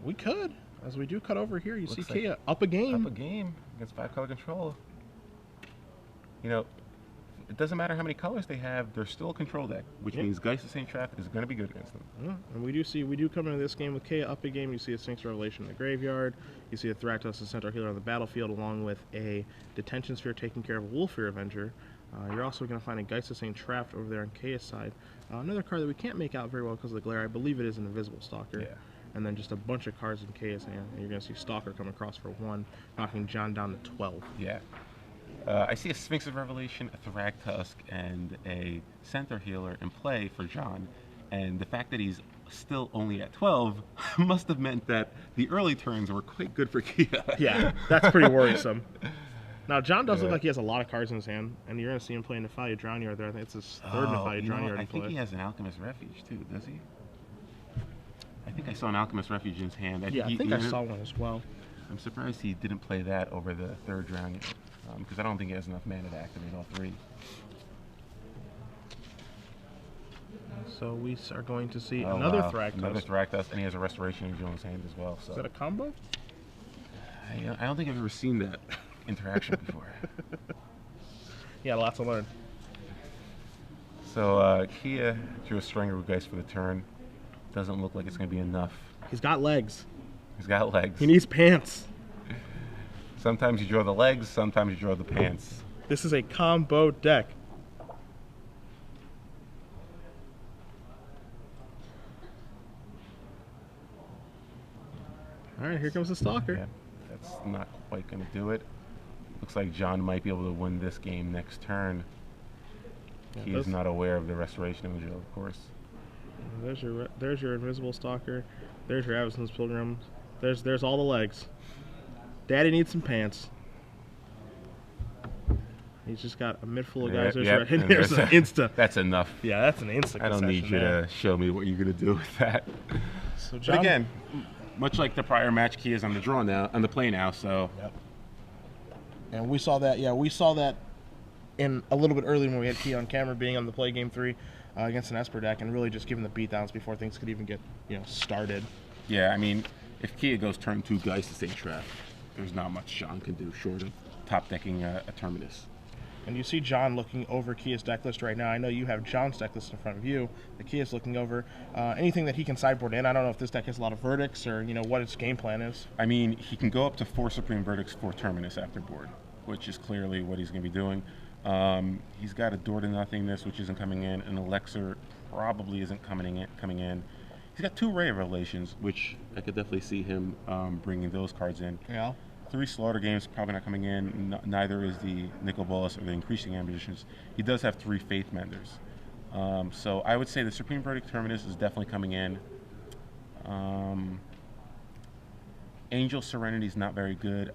We could. As we do cut over here, you Looks see like Kia up a game. Up a game against 5-color control. You know, it doesn't matter how many colors they have, they're still a control deck, which means Geist of St. Trap is going to be good against them. And we do come into this game with Kia up a game. You see a Sphinx Revelation in the graveyard. You see a Thragtusk and Centaur Healer on the battlefield, along with a Detention Sphere taking care of a Wolfear Avenger. You're also going to find a Geist of St. Trapped over there on Kia's side. Another card that we can't make out very well because of the glare. I believe it is an Invisible Stalker. Yeah. And then just a bunch of cards in Kia's hand. And you're going to see Stalker come across for 1, knocking John down to 12. Yeah. I see a Sphinx of Revelation, a Thragtusk, and a Centaur Healer in play for John. And the fact that he's still only at 12 must have meant that the early turns were quite good for Kia. Yeah, that's pretty worrisome. Now, John does look like he has a lot of cards in his hand, and you're going to see him play Nephalia Drownyard there. I think it's his third Nephalia Drownyard in play. I think he has an Alchemist Refuge, too, does he? I think I saw an Alchemist Refuge in his hand. I think I saw one as well. I'm surprised he didn't play that over the third Drownyard, because I don't think he has enough mana to activate all 3. So we are going to see another Thragtusk. Another Thragtusk, and he has a Restoration Angel in his hand as well. So. Is that a combo? I don't think I've ever seen that interaction before. Yeah, lots to learn. So Kia drew a Strangle Geist for the turn. Doesn't look like it's going to be enough. He's got legs. He's got legs. He needs pants. Sometimes you draw the legs, sometimes you draw the pants. This is a combo deck. All right, here comes the Stalker. Yeah, that's not quite going to do it. Looks like John might be able to win this game next turn. He is not aware of the Restoration Angel, of course. There's your Invisible Stalker. There's your Avacyn's Pilgrim. There's all the legs. Daddy needs some pants. He's just got a mid full of guys. There's an Insta. That's enough. Yeah, that's an Insta. I don't need you to show me what you're going to do with that. So John, but again, much like the prior match, Kia's on the draw now, on the play now, so. Yep. And we saw that, we saw that in a little bit earlier when we had Kia on camera being on the play game 3 against an Esper deck and really just giving the beatdowns before things could even get, started. Yeah, I mean, if Kia goes turn 2 Geist of St. Trap, there's not much John can do short of top decking a Terminus. And you see John looking over Kia's deck list right now. I know you have John's deck list in front of you. The Kia's looking over anything that he can sideboard in. I don't know if this deck has a lot of verdicts or what its game plan is. I mean, he can go up to 4 Supreme Verdicts for Terminus after board, which is clearly what he's going to be doing. He's got a Door to Nothingness, which isn't coming in. An Elixir probably isn't coming in. He's got 2 Ray of Revelations, which I could definitely see him bringing those cards in. Yeah. 3 Slaughter Games probably not coming in. Neither is the Nicol Bolas or the Increasing Ambitions. He does have 3 Faith Menders. So I would say the Supreme Verdict Terminus is definitely coming in. Angel Serenity is not very good.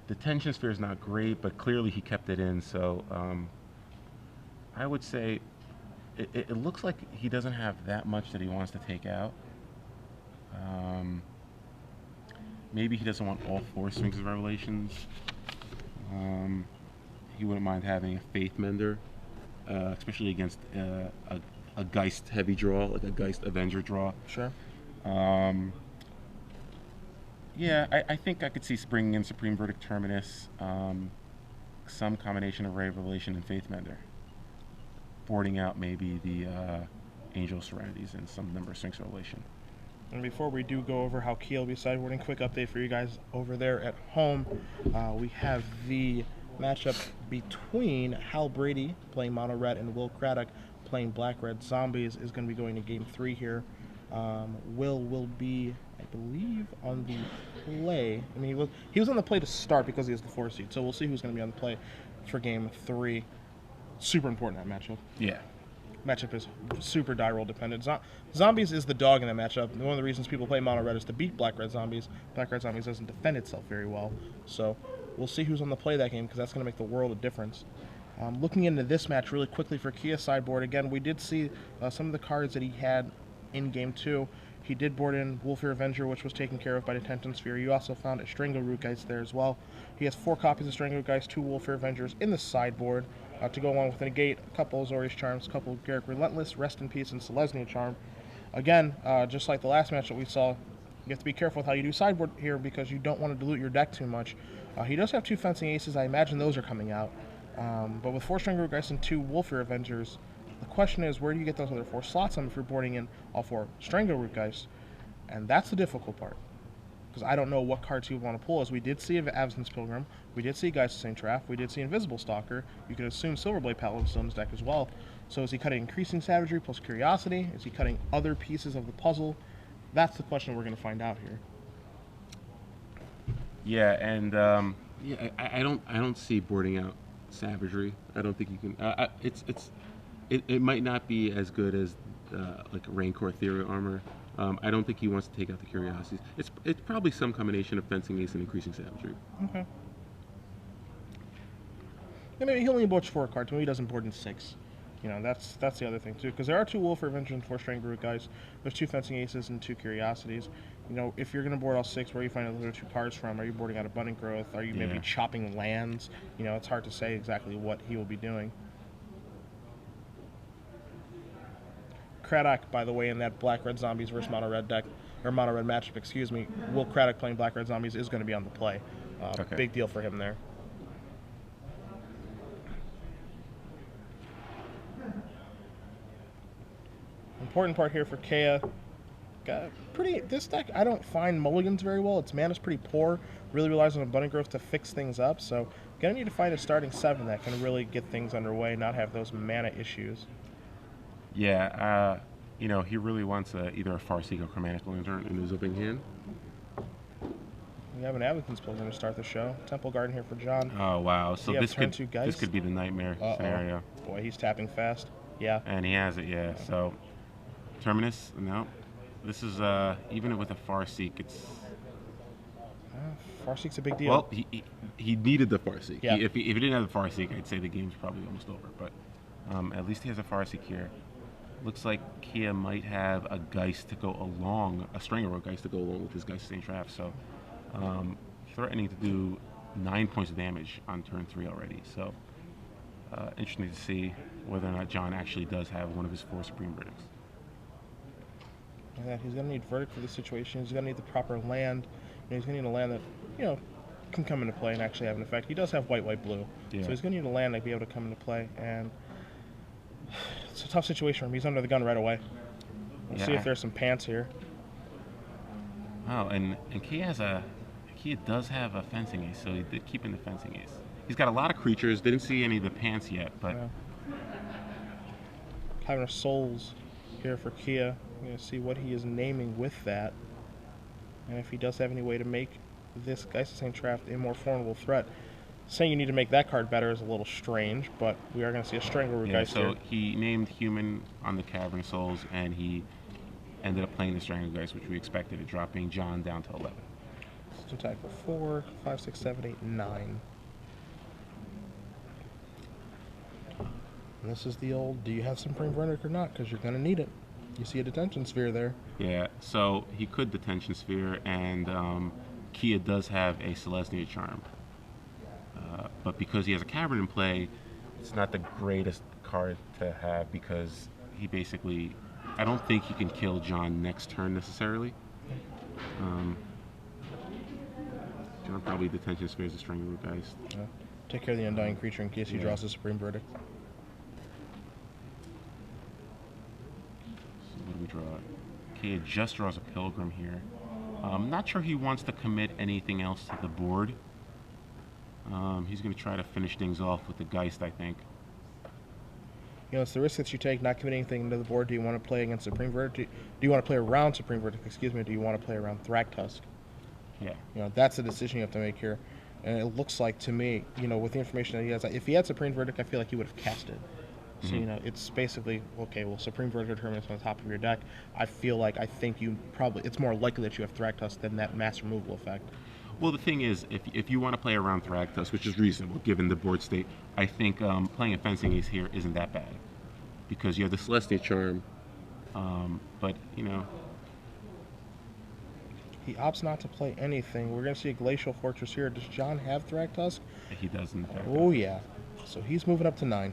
The Tension Sphere is not great, but clearly he kept it in. So I would say it looks like he doesn't have that much that he wants to take out. Maybe he doesn't want all 4 Sphinx of Revelations. He wouldn't mind having a Faith Mender, especially against a Geist heavy draw, like a Geist Avenger draw. Sure. Yeah, I think I could see bringing in Supreme Verdict Terminus, some combination of Ray of Revelation and Faith Mender. Boarding out maybe the Angel Serenities and some number of Sphinx of Revelation. And before we do go over how Kia will be sideboarding, quick update for you guys over there at home. We have the matchup between Hal Brady playing Mono Red and Will Craddock playing Black Red Zombies is going to be going to game 3 here. Will be, I believe, on the play. I mean, he was on the play to start because he has the 4 seed. So we'll see who's going to be on the play for game 3. Super important, that matchup. Yeah. Matchup is super die roll dependent. Zombies is the dog in that matchup. One of the reasons people play Mono Red is to beat Black Red Zombies. Black Red Zombies doesn't defend itself very well. So we'll see who's on the play that game because that's going to make the world of difference. Looking into this match really quickly for Kia's sideboard, again, we did see some of the cards that he had in game 2. He did board in Wolfear Avenger, which was taken care of by Detention Sphere. You also found a Strangleroot Geist there as well. He has 4 copies of Strangleroot Geist, 2 Wolfear Avengers in the sideboard. To go along with a Negate, a couple Azorius Charms, a couple Garruk Relentless, Rest in Peace, and Selesnya Charm. Again, just like the last match that we saw, you have to be careful with how you do sideboard here because you don't want to dilute your deck too much. He does have 2 Fencing Aces. I imagine those are coming out. But with 4 Strangler-Geist and 2 Wolfir Avengers, the question is, where do you get those other 4 slots on if you're boarding in all 4 Strangler-Geist? And that's the difficult part. Because I don't know what cards he would want to pull, as we did see Avacyn's Pilgrim, we did see Geist of St. Traff, we did see Invisible Stalker, you could assume Silverblade Paladin's still in his deck as well. So is he cutting Increasing Savagery plus Curiosity? Is he cutting other pieces of the puzzle? That's the question we're going to find out here. Yeah, and I don't see boarding out Savagery. I don't think you can. It might not be as good as like Rancor Ethereal Armor. I don't think he wants to take out the Curiosities. It's probably some combination of Fencing Ace and Increasing Savagery. Okay. Yeah, maybe he only boards 4 cards. Maybe he doesn't board in 6. You know, that's the other thing too. Because there are 2 Wolfir Avengers and 4 Strangler-Geist. There's 2 Fencing Aces and 2 Curiosities. You know, if you're going to board all 6, where are you finding those other 2 cards from? Are you boarding out Abundant Growth? Are you maybe chopping lands? You know, it's hard to say exactly what he will be doing. Craddock, by the way, in that Black-Red Zombies versus Mono-Red deck, or Mono-Red matchup, excuse me, Will Craddock playing Black-Red Zombies is going to be on the play. Okay. Big deal for him there. Important part here for Kea. This deck, I don't find mulligans very well. Its mana's pretty poor. Really relies on Abundant Growth to fix things up. So, gonna need to find a starting 7 that can really get things underway, not have those mana issues. Yeah, you know, he really wants either a Farseek or Chromatic Lantern in his opening hand. We have an Avacyn's Pilgrim to start the show. Temple Garden here for John. Oh wow! So this could be the nightmare scenario. Boy, he's tapping fast. Yeah. And he has it. Yeah. So Terminus, no. This is even with a Farseek, it's. Farseek's a big deal. Well, he needed the Farseek. Yeah. If he didn't have the Farseek, I'd say the game's probably almost over. But at least he has a Farseek here. Looks like Kea might have a Geist to go along, a Strangler Geist to go along with his Geist of St. Traff. So threatening to do 9 points of damage on turn 3 already. So interesting to see whether or not John actually does have one of his 4 Supreme Verdicts. Yeah, he's going to need Verdict for this situation. He's going to need the proper land. You know, he's going to need a land that, you know, can come into play and actually have an effect. He does have white, blue. Yeah. So he's going to need a land to be able to come into play. And it's a tough situation for him. He's under the gun right away. We'll see if there's some pants here. Oh, and Kea does have a Fencing Ace, so he did keep in the Fencing Ace. He's got a lot of creatures. Didn't see any of the pants yet, but... Yeah. Having Souls here for Kea. We're going to see what he is naming with that. And if he does have any way to make this Geist of St. Traff a more formidable threat. Saying you need to make that card better is a little strange, but we are going to see a Strangler Geist here. So he named Human on the Cavern of Souls, and he ended up playing the Strangler Geist, which we expected, dropping John down to 11. System attack for 4, 5, 6, 7, 8, 9. And this is the old, do you have Supreme Verdict or not? Because you're going to need it. You see a Detention Sphere there. Yeah, so he could Detention Sphere, and Kea does have a Celestia Charm. But because he has a Cavern in play, it's not the greatest card to have because he basically... I don't think he can kill John next turn necessarily. John probably Detention Spheres the Strangler Geist. Take care of the Undying Creature in case he draws a Supreme Verdict. So what do we draw? Kea just draws a Pilgrim here. I'm not sure he wants to commit anything else to the board. He's going to try to finish things off with the Geist, I think. You know, it's the risk that you take not committing anything to the board. Do you want to play against Supreme Verdict? Do you want to play around Supreme Verdict, excuse me, do you want to play around Thragtusk? Yeah. You know, that's the decision you have to make here. And it looks like to me, you know, with the information that he has, if he had Supreme Verdict, I feel like he would have cast it. So, you know, it's basically, okay, well, Supreme Verdict or Terminus on the top of your deck. I think you probably, it's more likely that you have Thragtusk than that mass removal effect. Well, the thing is, if you want to play around Thragtusk, which is reasonable given the board state, I think playing a Fencing Ace here isn't that bad. Because you have the Celestia Charm, but, you know... He opts not to play anything. We're going to see a Glacial Fortress here. Does John have Thragtusk? He doesn't. Oh, yeah. So he's moving up to 9.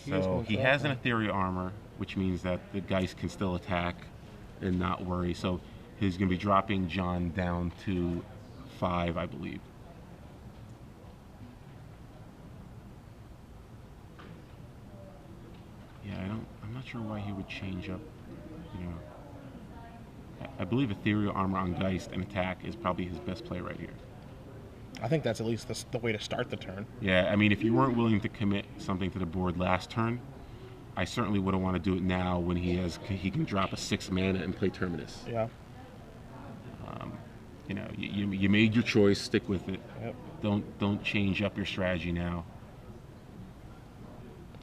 So he has an Ethereal Armor, which means that the Geist can still attack and not worry. So he's going to be dropping John down to 5, I believe. Yeah, I'm not sure why he would change up, you know. I believe Ethereal Armor on Geist and attack is probably his best play right here. I think that's at least the way to start the turn. Yeah, I mean, if you weren't willing to commit something to the board last turn, I certainly wouldn't want to do it now when he can drop a 6 mana and play Terminus. Yeah. You know, you made your choice, stick with it. Yep. Don't change up your strategy now.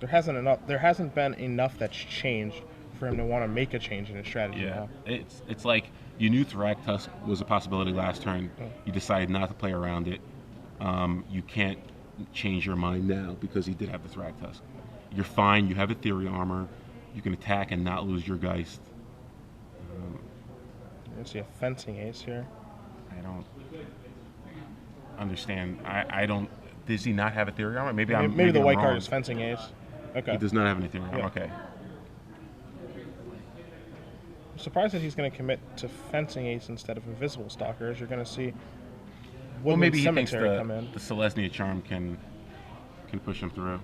There hasn't been enough that's changed for him to want to make a change in his strategy now. It's like you knew Thragtusk was a possibility last turn. You decided not to play around it. You can't change your mind now because he did have the Thragtusk. You're fine. You have Ethereal Armor. You can attack and not lose your Geist. You see a Fencing Ace here. I don't understand. I don't. Does he not have Ethereal Armor? Maybe the white I'm card wrong. is Fencing Ace. Okay. He does not have an Ethereal Armor. Yeah. Okay. I'm surprised that he's going to commit to Fencing Ace instead of Invisible Stalker, as you're going to see Maybe he thinks Cemetery come in. the Selesnya Charm can push him through.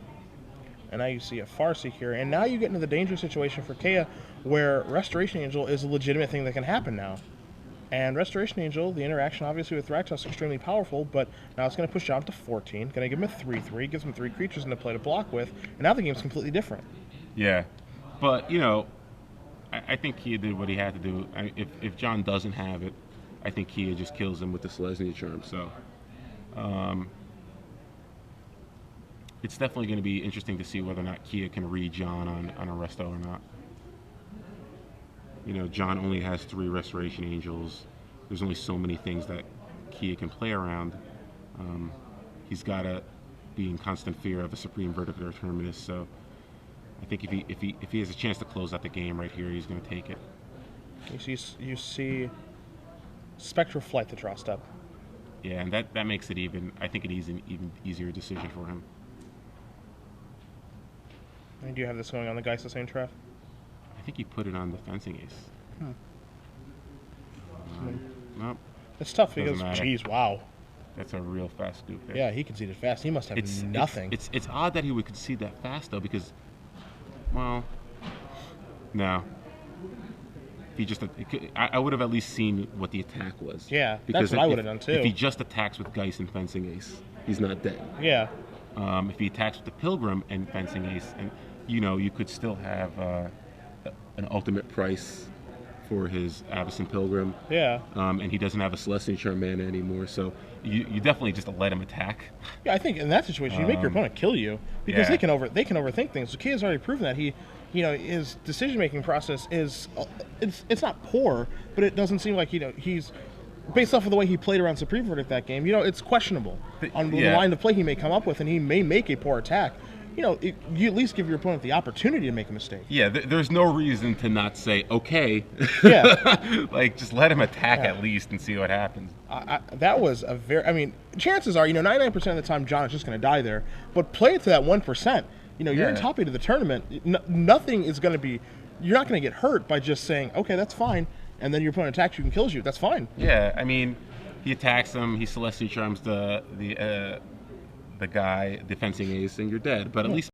And now you see a Farseek here, and now you get into the dangerous situation for Kea, where Restoration Angel is a legitimate thing that can happen now. And Restoration Angel, the interaction obviously with Thragtusk is extremely powerful, but now it's going to push John to 14, going to give him a 3/3, gives him 3 creatures into play to block with, and now the game's completely different. Yeah, but you know, I think Kia did what he had to do. If John doesn't have it, I think Kia just kills him with the Selesnya Charm. So it's definitely going to be interesting to see whether or not Kia can read John on a resto or not. You know, John only has 3 Restoration Angels. There's only so many things that Kia can play around. He's got to be in constant fear of a Supreme Verdict or Terminus. So I think if he has a chance to close out the game right here, he's going to take it. You see Spectral Flight, the draw step. Yeah, and that makes it I think an even easier decision for him. And do you have this going on the Geist the same Trev? I think he put it on the Fencing Ace. Nope. It's tough because, Doesn't matter. geez, wow. That's a real fast scoop there. Yeah, he conceded fast. He must have nothing. It's odd that he would concede that fast, though, because, well, no. If he just, I would have at least seen what the attack was. Yeah, because that's what I would have done, too. If he just attacks with Geist and Fencing Ace, he's not dead. Yeah. If he attacks with the Pilgrim and Fencing Ace, and you know, you could still have an ultimate price for his Avacyn Pilgrim. Yeah. And he doesn't have a Celestial Charm mana anymore, so you definitely just let him attack. Yeah, I think in that situation you make your opponent kill you because they can overthink things. So Kia's already proven that his decision making process is it's not poor, but it doesn't seem like he's based off of the way he played around Supreme Verdict that game. It's questionable on the line of play he may come up with, and he may make a poor attack. You at least give your opponent the opportunity to make a mistake. Yeah, there's no reason to not say, okay. Yeah. Like, just let him attack at least and see what happens. That was chances are, 99% of the time John is just going to die there, but play it to that 1%. You're in top 8 of the tournament. Nothing is going to be, you're not going to get hurt by just saying, okay, that's fine, and then your opponent attacks you and kills you. That's fine. Yeah, I mean, he attacks him, he Celestial Charms the guy, the Fencing Ace, and you're dead. But at least